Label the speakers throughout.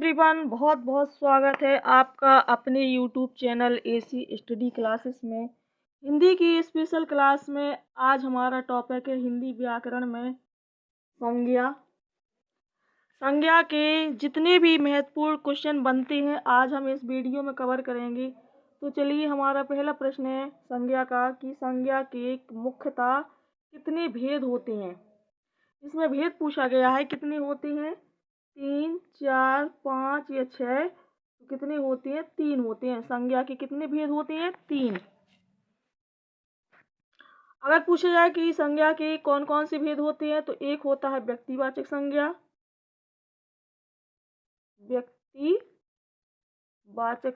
Speaker 1: Everyone, बहुत बहुत स्वागत है आपका अपने YouTube channel AC study classes में। हिंदी की स्पेशल क्लास में आज हमारा टॉपिक है हिंदी व्याकरण में संज्ञा। संज्ञा के जितने भी महत्वपूर्ण क्वेश्चन बनते हैं आज हम इस वीडियो में कवर करेंगे। तो चलिए, हमारा पहला प्रश्न है संज्ञा का कि संज्ञा के मुख्यतः कितने भेद होते हैं। इसमें भेद पूछा गया है, कितने होते हैं, 3, 4, 5 या 6। तो कितने होते हैं, 3 होते हैं। संज्ञा के कितने भेद होते हैं, 3। अगर पूछा जाए कि संज्ञा के कौन कौन से भेद होते हैं, तो एक होता है व्यक्तिवाचक संज्ञा, व्यक्तिवाचक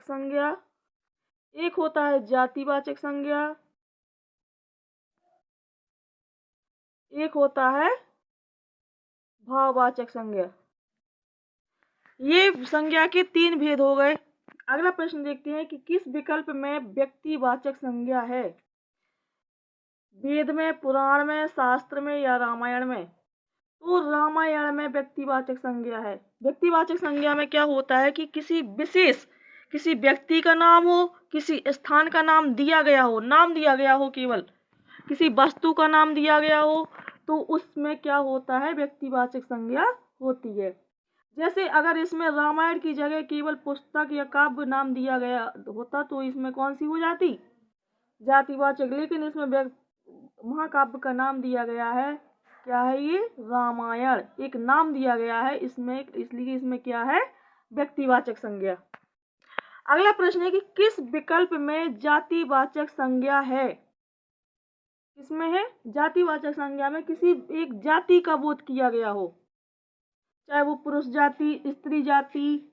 Speaker 1: संज्ञा। एक होता है जातिवाचक संज्ञा, एक होता है भाववाचक संज्ञा। ये संज्ञा के 3 भेद हो गए। अगला प्रश्न देखते हैं कि किस विकल्प में व्यक्तिवाचक संज्ञा है। वेद में, पुराण में, शास्त्र में या रामायण में। तो रामायण में व्यक्तिवाचक संज्ञा है। व्यक्तिवाचक संज्ञा में क्या होता है कि किसी विशेष, किसी व्यक्ति का नाम हो, किसी स्थान का नाम दिया गया हो, नाम दिया गया हो, केवल किसी वस्तु का नाम दिया गया हो, तो उसमें क्या होता है, व्यक्तिवाचक संज्ञा होती है। जैसे अगर इसमें रामायण की जगह केवल पुस्तक या काव्य नाम दिया गया होता तो इसमें कौन सी हो जाती, जातिवाचक। लेकिन इसमें महाकाव्य का नाम दिया गया है, क्या है ये, रामायण, एक नाम दिया गया है इसमें, इसलिए इसमें क्या है, व्यक्तिवाचक संज्ञा। अगला प्रश्न है कि किस विकल्प में जातिवाचक संज्ञा है। किसमें है, जातिवाचक संज्ञा में किसी एक जाति का बोध किया गया हो, चाहे वो पुरुष जाति, स्त्री जाति,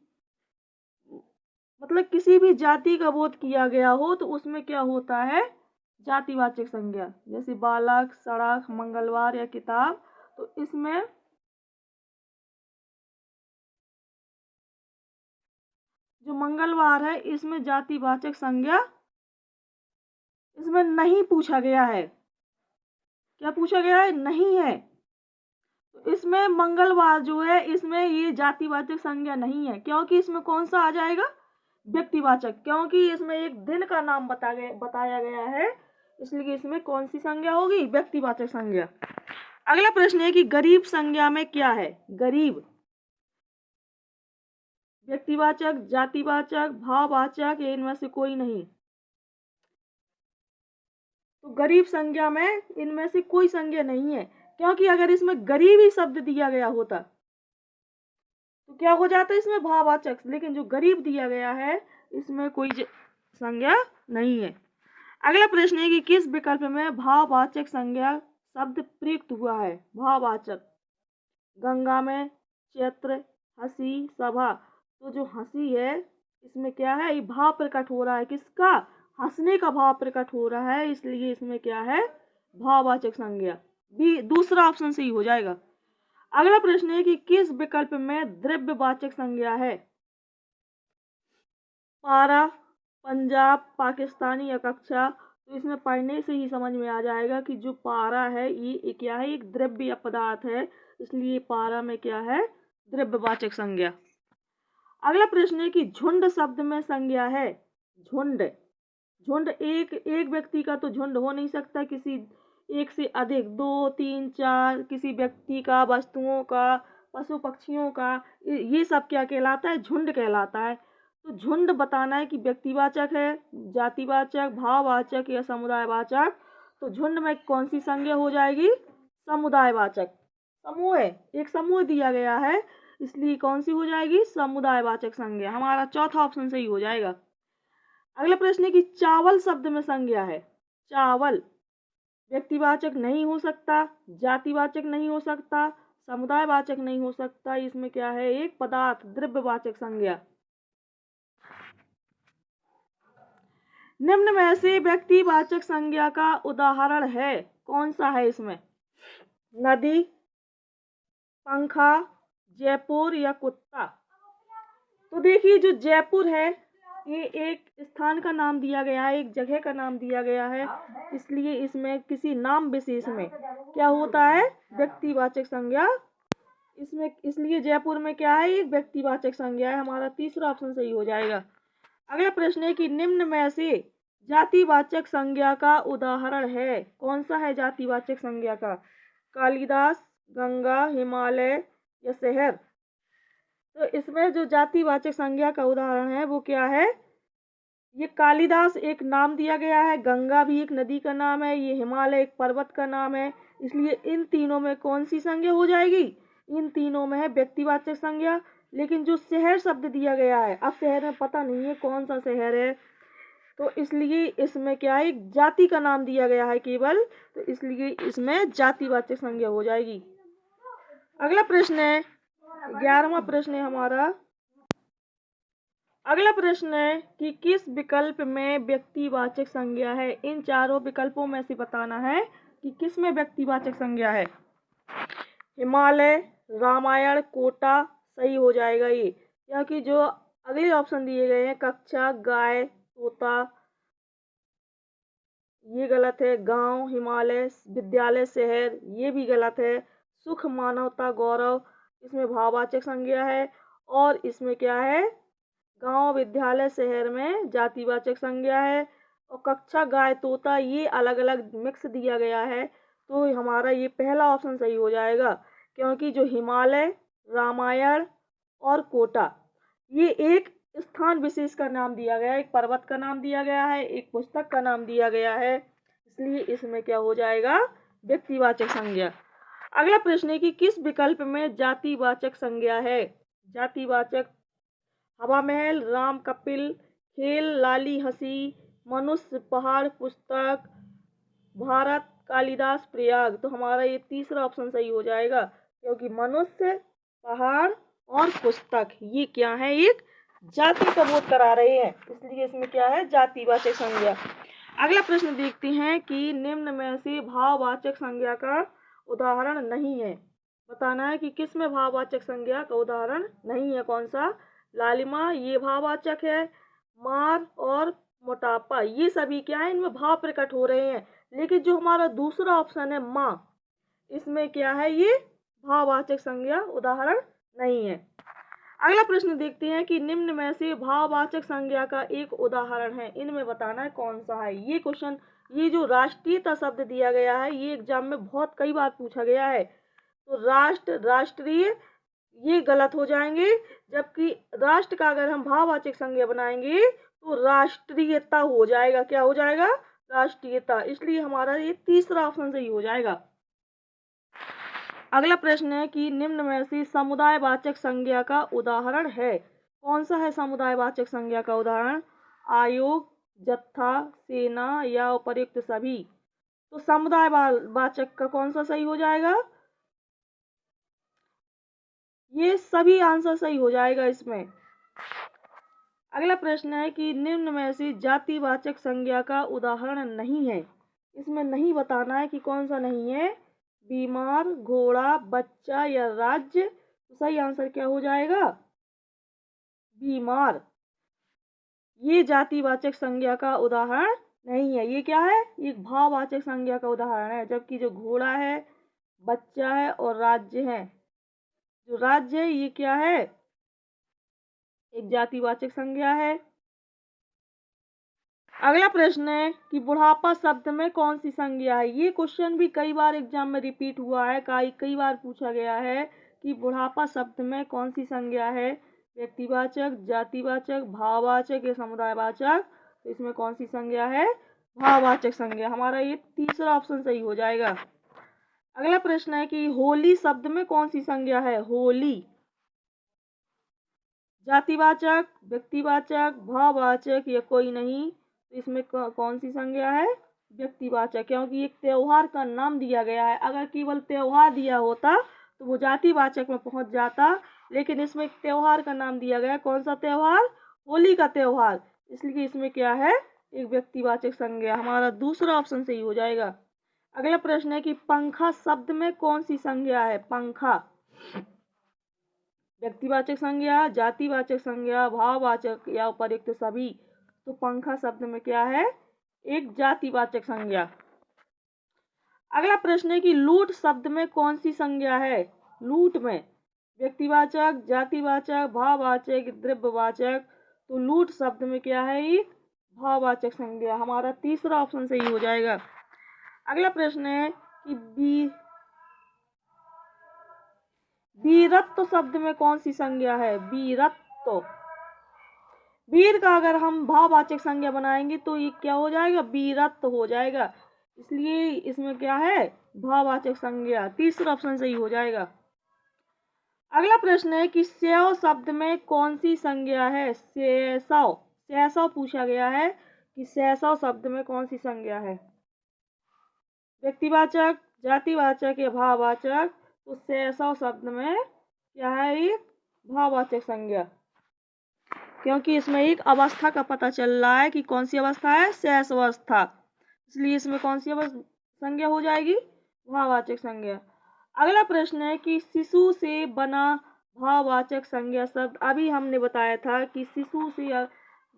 Speaker 1: मतलब किसी भी जाति का बोध किया गया हो, तो उसमें क्या होता है, जातिवाचक संज्ञा। जैसे बालक, सड़क, मंगलवार या किताब। तो इसमें जो मंगलवार है इसमें जातिवाचक संज्ञा इसमें नहीं पूछा गया है। क्या पूछा गया है, नहीं है। तो इसमें मंगलवार जो है इसमें ये जातिवाचक संज्ञा नहीं है, क्योंकि इसमें कौन सा आ जाएगा, व्यक्तिवाचक, क्योंकि इसमें एक दिन का नाम बताया गया है, इसलिए इसमें कौन सी संज्ञा होगी, व्यक्तिवाचक संज्ञा। अगला प्रश्न है कि गरीब संज्ञा में क्या है। गरीब व्यक्तिवाचक, जातिवाचक, भाववाचक, इनमें से कोई नहीं। तो गरीब संज्ञा में इनमें से कोई संज्ञा नहीं है, क्योंकि अगर इसमें गरीब ही शब्द दिया गया होता तो क्या हो जाता है, इसमें भाववाचक। लेकिन जो गरीब दिया गया है इसमें कोई संज्ञा नहीं है। अगला प्रश्न है कि किस विकल्प में भाववाचक संज्ञा शब्द प्रयुक्त हुआ है। भाववाचक, गंगा में, चैत्र, हंसी, सभा। तो जो हंसी है इसमें क्या है, ये भाव प्रकट हो रहा है, किसका, हंसने का भाव प्रकट हो रहा है, इसलिए इसमें क्या है, भाववाचक संज्ञा। बी, दूसरा ऑप्शन सही हो जाएगा। अगला प्रश्न है कि किस विकल्प में द्रव्यवाचक संज्ञा है। पारा, पंजाब, पाकिस्तानी या कक्षा। तो इसमें पढ़ने से ही समझ में आ जाएगा कि जो पारा है ये क्या है, एक द्रव्य या पदार्थ है, इसलिए पारा में क्या है, द्रव्यवाचक संज्ञा। अगला प्रश्न है कि झुंड शब्द में संज्ञा है। झुंड, झुंड एक व्यक्ति का तो झुंड हो नहीं सकता, किसी एक से अधिक, 2, 3, 4, किसी व्यक्ति का, वस्तुओं का, पशु पक्षियों का, ये सब क्या कहलाता है, झुंड कहलाता है। तो झुंड बताना है कि व्यक्तिवाचक है, जातिवाचक, भाववाचक या समुदायवाचक। तो झुंड में कौन सी संज्ञा हो जाएगी, समुदायवाचक। समूह है, एक समूह दिया गया है, इसलिए कौन सी हो जाएगी, समुदायवाचक संज्ञा। हमारा चौथा ऑप्शन सही हो जाएगा। अगला प्रश्न है कि चावल शब्द में संज्ञा है। चावल व्यक्तिवाचक नहीं हो सकता, जातिवाचक नहीं हो सकता, समुदायवाचक नहीं हो सकता, इसमें क्या है, एक पदार्थ, द्रव्यवाचक संज्ञा। निम्न में से व्यक्तिवाचक संज्ञा का उदाहरण है, कौन सा है इसमें, नदी, पंखा, जयपुर या कुत्ता। तो देखिए, जो जयपुर है ये एक स्थान का नाम दिया गया है, एक जगह का नाम दिया गया है, इसलिए इसमें किसी नाम विशेष में क्या होता है, व्यक्तिवाचक संज्ञा इसमें इसलिए जयपुर में क्या है, एक व्यक्तिवाचक संज्ञा है। हमारा तीसरा ऑप्शन सही हो जाएगा। अगला प्रश्न है कि निम्न में से जातिवाचक संज्ञा का उदाहरण है। कौन सा है जातिवाचक संज्ञा का? कालिदास, गंगा, हिमालय या शहर? तो इसमें जो जातिवाचक संज्ञा का उदाहरण है वो क्या है? ये कालिदास एक नाम दिया गया है, गंगा भी एक नदी का नाम है, ये हिमालय एक पर्वत का नाम है। इसलिए इन तीनों में कौन सी संज्ञा हो जाएगी? इन तीनों में है व्यक्तिवाचक संज्ञा। लेकिन जो शहर शब्द दिया गया है, अब शहर में पता नहीं है कौन सा शहर है, तो इसलिए इसमें क्या है, एक जाति का नाम दिया गया है केवल, तो इसलिए इसमें जातिवाचक संज्ञा हो जाएगी। अगला प्रश्न है 11वां प्रश्न है हमारा। अगला प्रश्न है कि किस विकल्प में व्यक्तिवाचक संज्ञा है? इन चारों विकल्पों में से बताना है कि किस में व्यक्तिवाचक संज्ञा है। हिमालय, रामायण, कोटा सही हो जाएगा ये, क्योंकि जो अगले ऑप्शन दिए गए हैं कक्षा, गाय, तोता, ये गलत है। गांव, हिमालय, विद्यालय, शहर ये भी गलत है। सुख, मानवता, गौरव इसमें भाववाचक संज्ञा है। और इसमें क्या है, गांव, विद्यालय, शहर में जातिवाचक संज्ञा है। और कक्षा, गाय, तोता ये अलग अलग मिक्स दिया गया है। तो हमारा ये पहला ऑप्शन सही हो जाएगा, क्योंकि जो हिमालय, रामायण और कोटा ये एक स्थान विशेष का नाम दिया गया है, एक पर्वत का नाम दिया गया है, एक पुस्तक का नाम दिया गया है। इसलिए इसमें क्या हो जाएगा, व्यक्तिवाचक संज्ञा। अगला प्रश्न है कि किस विकल्प में जातिवाचक संज्ञा है? जातिवाचक हवा महल, राम कपिल, खेल, लाली हंसी, मनुष्य, पहाड़, पुस्तक, भारत, कालिदास, प्रयाग। तो हमारा ये तीसरा ऑप्शन सही हो जाएगा, क्योंकि मनुष्य, पहाड़ और पुस्तक ये क्या है, एक जाति का बोध करा रहे हैं, इसलिए इसमें क्या है, जातिवाचक संज्ञा। अगला प्रश्न देखते हैं कि निम्न में से भाववाचक संज्ञा का उदाहरण नहीं है। बताना है कि किस में भाववाचक संज्ञा का उदाहरण नहीं है। कौन सा? लालिमा ये भाववाचक है। मार और मोटापा ये सभी क्या है, इनमें भाव प्रकट हो रहे हैं। लेकिन जो हमारा दूसरा ऑप्शन है माँ, इसमें क्या है, ये भाववाचक संज्ञा उदाहरण नहीं है। अगला प्रश्न देखते हैं कि निम्न में से भाववाचक संज्ञा का एक उदाहरण है। इनमें बताना है कौन सा है। ये क्वेश्चन, ये जो राष्ट्रीयता शब्द दिया गया है ये एग्जाम में बहुत कई बार पूछा गया है। तो राष्ट्र, राष्ट्रीय ये गलत हो जाएंगे, जबकि राष्ट्र का अगर हम भाववाचक संज्ञा बनाएंगे तो राष्ट्रीयता हो जाएगा। क्या हो जाएगा? राष्ट्रीयता। इसलिए हमारा ये तीसरा ऑप्शन सही हो जाएगा। अगला प्रश्न है कि निम्न में से समुदायवाचक संज्ञा का उदाहरण है। कौन सा है समुदायवाचक संज्ञा का उदाहरण? आयोग, जत्था, सेना या उपर्युक्त सभी? तो समुदायवाचक का कौन सा सही हो जाएगा? ये सभी आंसर सही हो जाएगा इसमें। अगला प्रश्न है कि निम्न में से जातिवाचक संज्ञा का उदाहरण नहीं है। इसमें नहीं बताना है कि कौन सा नहीं है। बीमार, घोड़ा, बच्चा या राज्य? तो सही आंसर क्या हो जाएगा? बीमार। ये जातिवाचक संज्ञा का उदाहरण नहीं है। ये क्या है? एक भाववाचक संज्ञा का उदाहरण है। जबकि जो घोड़ा है, बच्चा है और राज्य है, जो राज्य है ये क्या है, एक जातिवाचक संज्ञा है। अगला प्रश्न है कि बुढ़ापा शब्द में कौन सी संज्ञा है। ये क्वेश्चन भी कई बार एग्जाम में रिपीट हुआ है, कई बार पूछा गया है कि बुढ़ापा शब्द में कौन सी संज्ञा है, व्यक्तिवाचक, जातिवाचक, भाववाचक या समुदायवाचक? तो इसमें कौन सी संज्ञा है? भाववाचक संज्ञा। हमारा ये तीसरा ऑप्शन सही हो जाएगा। अगला प्रश्न है कि होली शब्द में कौन सी संज्ञा है? होली जातिवाचक, व्यक्तिवाचक, भाववाचक या कोई नहीं? तो इसमें कौन सी संज्ञा है? व्यक्तिवाचक, क्योंकि एक त्योहार का नाम दिया गया है। अगर केवल त्योहार दिया होता तो वो जातिवाचक में पहुंच जाता, लेकिन इसमें एक त्योहार का नाम दिया गया। कौन सा त्योहार? होली का त्योहार। इसलिए इसमें क्या है, एक व्यक्तिवाचक संज्ञा। हमारा दूसरा ऑप्शन सही हो जाएगा। अगला प्रश्न है कि पंखा शब्द में कौन सी संज्ञा है? पंखा व्यक्तिवाचक संज्ञा, जातिवाचक संज्ञा, भाववाचक या उपर्युक्त सभी? तो पंखा शब्द में क्या है, एक जातिवाचक संज्ञा। अगला प्रश्न है कि लूट शब्द में कौन सी संज्ञा है? लूट में व्यक्तिवाचक, जातिवाचक, भाववाचक, द्रव्यवाचक। तो लूट शब्द में क्या है, ये भाववाचक संज्ञा। हमारा तीसरा ऑप्शन सही हो जाएगा। अगला प्रश्न है कि वीरत्व शब्द में कौन सी संज्ञा है। वीरत्व, वीर का अगर हम भाववाचक संज्ञा बनाएंगे तो ये क्या हो जाएगा, वीरत्व हो जाएगा। इसलिए इसमें क्या है, भाववाचक संज्ञा। तीसरा ऑप्शन सही हो जाएगा। अगला प्रश्न है कि शैव शब्द में कौन सी संज्ञा है। शैशव, शैशव पूछा गया है कि शैशव शब्द में कौन सी संज्ञा है। व्यक्तिवाचक, जातिवाचक या भाववाचक। तो शैशव शब्द में क्या है, ये भाववाचक संज्ञा, क्योंकि इसमें एक अवस्था का पता चल रहा है कि कौन सी अवस्था है, शैशवावस्था। इसलिए इसमें कौन सी संज्ञा हो जाएगी, भाववाचक संज्ञा। अगला प्रश्न है कि शिशु से बना भाववाचक संज्ञा शब्द। अभी हमने बताया था कि शिशु से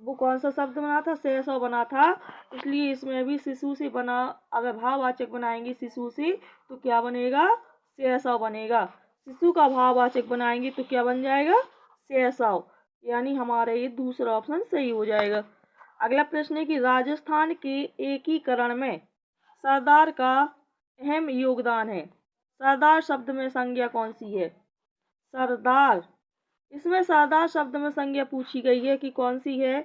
Speaker 1: वो कौन सा शब्द बना था, शैशव बना था। इसलिए इसमें भी शिशु से बना, अगर भाववाचक बनाएंगे शिशु से तो क्या बनेगा, शैशव बनेगा। शिशु का भाववाचक बनाएंगे तो क्या बन जाएगा, शैशव। यानी हमारा ये दूसरा ऑप्शन सही हो जाएगा। अगला प्रश्न है कि राजस्थान के एकीकरण में सरदार का अहम योगदान है। सरदार शब्द में संज्ञा कौन सी है, सरदार। इसमें सरदार शब्द में संज्ञा पूछी गई है कि कौन सी है,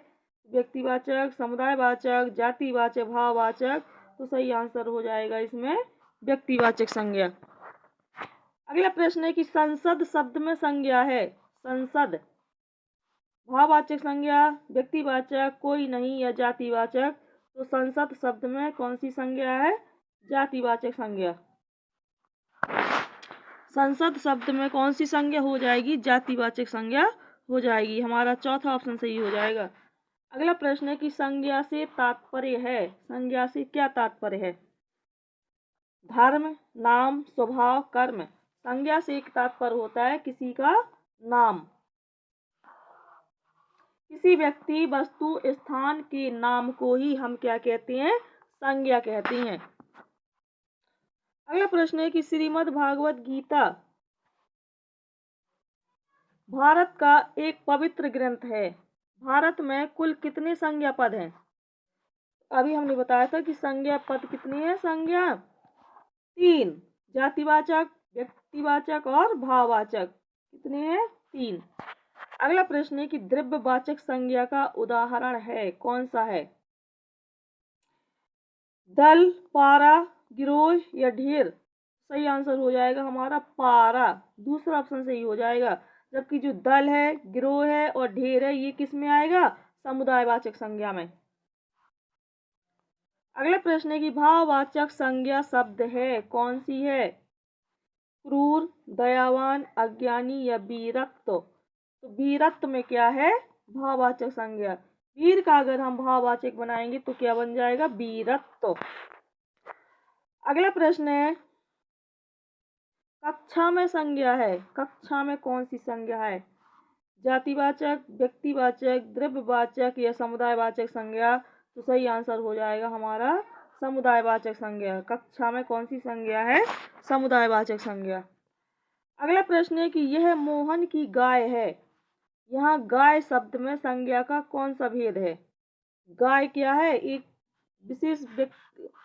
Speaker 1: व्यक्तिवाचक, समुदायवाचक, जातिवाचक, भाववाचक। तो सही आंसर हो जाएगा इसमें व्यक्तिवाचक संज्ञा। अगला प्रश्न है कि संसद शब्द में संज्ञा है। संसद, भाववाचक संज्ञा, व्यक्तिवाचक, कोई नहीं या जातिवाचक। तो संसद शब्द में कौन सी संज्ञा है, जातिवाचक संज्ञा। संसद शब्द में कौन सी संज्ञा हो जाएगी, जातिवाचक संज्ञा हो जाएगी। हमारा चौथा ऑप्शन सही हो जाएगा। अगला प्रश्न है कि संज्ञा से तात्पर्य है। संज्ञा से क्या तात्पर्य है, धर्म, नाम, स्वभाव, कर्म। संज्ञा से एक तात्पर्य होता है किसी का नाम। किसी व्यक्ति, वस्तु, स्थान के नाम को ही हम क्या कहते हैं, संज्ञा कहते हैं। अगला प्रश्न है कि श्रीमद् भागवत गीता भारत का एक पवित्र ग्रंथ है। भारत में कुल कितने संज्ञा पद हैं। अभी हमने बताया था कि संज्ञा पद कितने हैं, संज्ञा 3, जातिवाचक, व्यक्तिवाचक और भाववाचक। कितने हैं, 3। अगला प्रश्न है कि द्रव्यवाचक संज्ञा का उदाहरण है, कौन सा है। दल, पारा, गिरोह या ढेर। सही आंसर हो जाएगा हमारा पारा। दूसरा ऑप्शन सही हो जाएगा। जबकि जो दल है, गिरोह है और ढेर है, ये किस में आएगा, समुदायवाचक संज्ञा में। अगला प्रश्न है कि भाववाचक संज्ञा शब्द है, कौन सी है। क्रूर, दयावान, अज्ञानी या वीरत्व। तो वीरत्व में क्या है, भाववाचक संज्ञा। वीर का अगर हम भाववाचक बनाएंगे तो क्या बन जाएगा, वीरत्व। अगला प्रश्न है कक्षा में संज्ञा है। कक्षा में कौन सी संज्ञा है, जातिवाचक, व्यक्तिवाचक, द्रव्यवाचक या समुदायवाचक संज्ञा। तो सही आंसर हो जाएगा हमारा समुदायवाचक संज्ञा। कक्षा में कौन सी संज्ञा है, समुदायवाचक संज्ञा। अगला प्रश्न है कि यह मोहन की गाय है। यहाँ गाय शब्द में संज्ञा का कौन सा भेद है। गाय क्या है, एक विशेष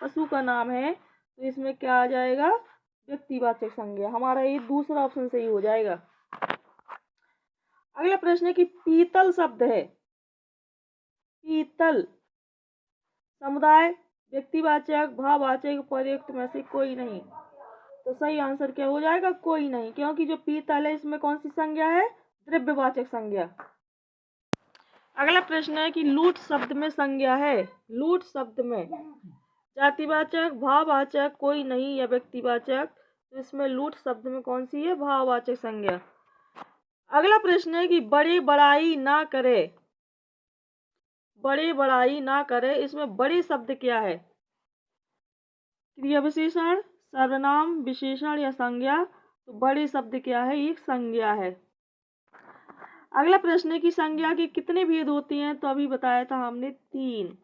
Speaker 1: पशु का नाम है। तो इसमें क्या आ जाएगा, व्यक्तिवाचक संज्ञा। हमारा ये दूसरा ऑप्शन सही हो जाएगा। अगला प्रश्न है कि पीतल शब्द है। पीतल समुदाय, व्यक्तिवाचक, भाववाचक, प्रयुक्त में से कोई नहीं। तो सही आंसर क्या हो जाएगा, कोई नहीं, क्योंकि जो पीतल है इसमें कौन सी संज्ञा है, द्रव्यवाचक संज्ञा। अगला प्रश्न है कि लूट शब्द में संज्ञा है। लूट शब्द में जातिवाचक, भाववाचक, कोई नहीं या व्यक्तिवाचक। तो इसमें लूट शब्द में कौन सी है, भाववाचक संज्ञा। अगला प्रश्न है कि बड़े बड़ाई ना करे। बड़े बड़ाई ना करे, इसमें बड़े शब्द क्या है, क्रिया विशेषण, सर्वनाम, विशेषण या संज्ञा। तो बड़े शब्द क्या है, एक संज्ञा है। अगला प्रश्न है कि संज्ञा के कितने भेद होते हैं। तो अभी बताया था हमने 3।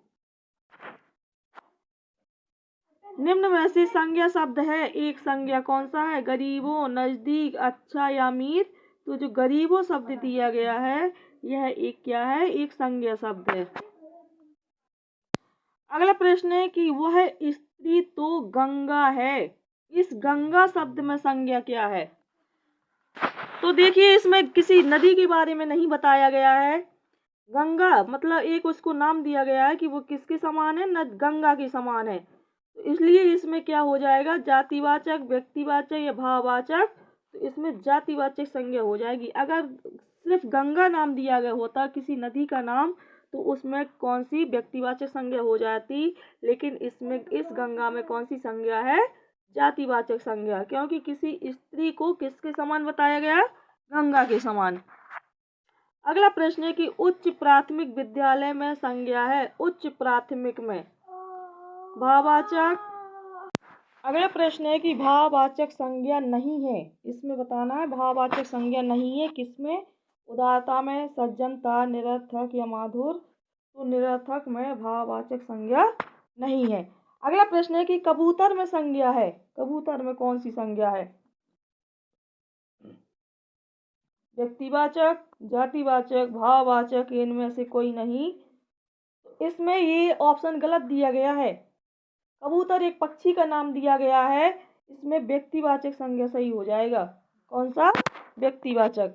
Speaker 1: निम्न में से संज्ञा शब्द है एक संज्ञा कौन सा है, गरीबों, नजदीक, अच्छा या अमीर। तो जो गरीबों शब्द दिया गया है यह एक क्या है, एक संज्ञा शब्द है। अगला प्रश्न है कि वह स्त्री तो गंगा है, इस गंगा शब्द में संज्ञा क्या है। तो देखिए इसमें किसी नदी के बारे में नहीं बताया गया है। गंगा मतलब एक उसको नाम दिया गया है कि वो किसके समान है, न गंगा के समान है। तो इसलिए इसमें क्या हो जाएगा, जातिवाचक, व्यक्तिवाचक या भाववाचक। तो इसमें जातिवाचक संज्ञा हो जाएगी। अगर सिर्फ गंगा नाम दिया गया होता किसी नदी का नाम तो उसमें कौन सी व्यक्तिवाचक संज्ञा हो जाती, लेकिन इसमें इस गंगा में कौन सी संज्ञा है, जातिवाचक संज्ञा, क्योंकि किसी स्त्री को किसके समान बताया गया, गंगा के समान। अगला प्रश्न है कि उच्च प्राथमिक विद्यालय में संज्ञा है, उच्च प्राथमिक में भाववाचक। अगला प्रश्न है कि भाववाचक संज्ञा नहीं है, इसमें बताना है भाववाचक संज्ञा नहीं है किसमें, उदारता में, सज्जनता, निरर्थक या माधुर। तो निरर्थक में भाववाचक संज्ञा नहीं है। अगला प्रश्न है कि कबूतर में संज्ञा है, कबूतर में कौन सी संज्ञा है, व्यक्तिवाचक, जातिवाचक, भाववाचक, इनमें से कोई नहीं। इसमें ये ऑप्शन गलत दिया गया है। कबूतर एक पक्षी का नाम दिया गया है, इसमें व्यक्तिवाचक संज्ञा सही हो जाएगा। कौन सा, व्यक्तिवाचक।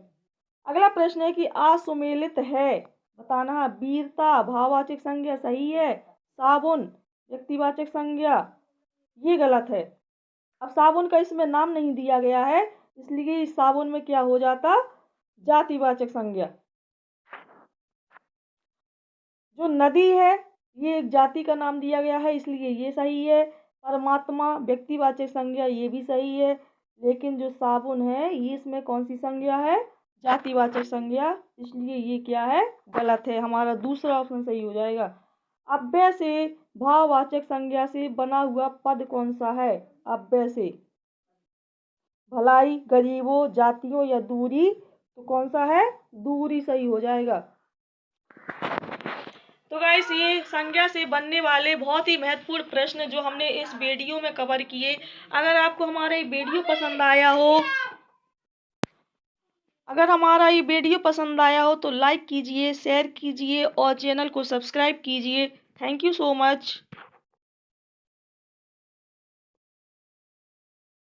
Speaker 1: अगला प्रश्न है कि असुमेलित है, बताना है वीरता भाववाचक संज्ञा सही है, साबुन व्यक्तिवाचक संज्ञा, ये गलत है। अब साबुन का इसमें नाम नहीं दिया गया है इसलिए इस साबुन में क्या हो जाता, जातिवाचक संज्ञा। जो नदी है ये एक जाति का नाम दिया गया है इसलिए ये सही है। परमात्मा व्यक्तिवाचक संज्ञा, ये भी सही है। लेकिन जो साबुन है ये इसमें कौन सी संज्ञा है, जातिवाचक संज्ञा, इसलिए ये क्या है, गलत है। हमारा दूसरा ऑप्शन सही हो जाएगा। अव्यय से भाववाचक संज्ञा से बना हुआ पद कौन सा है, अव्यय से, भलाई, गरीबों, जातियों या दूरी। तो कौन सा है, दूरी सही हो जाएगा। तो गाइस ये संज्ञा से बनने वाले बहुत ही महत्वपूर्ण प्रश्न जो हमने इस वीडियो में कवर किए। अगर आपको हमारा ये वीडियो पसंद आया हो, तो लाइक कीजिए, शेयर कीजिए और चैनल को सब्सक्राइब कीजिए। Thank you so much.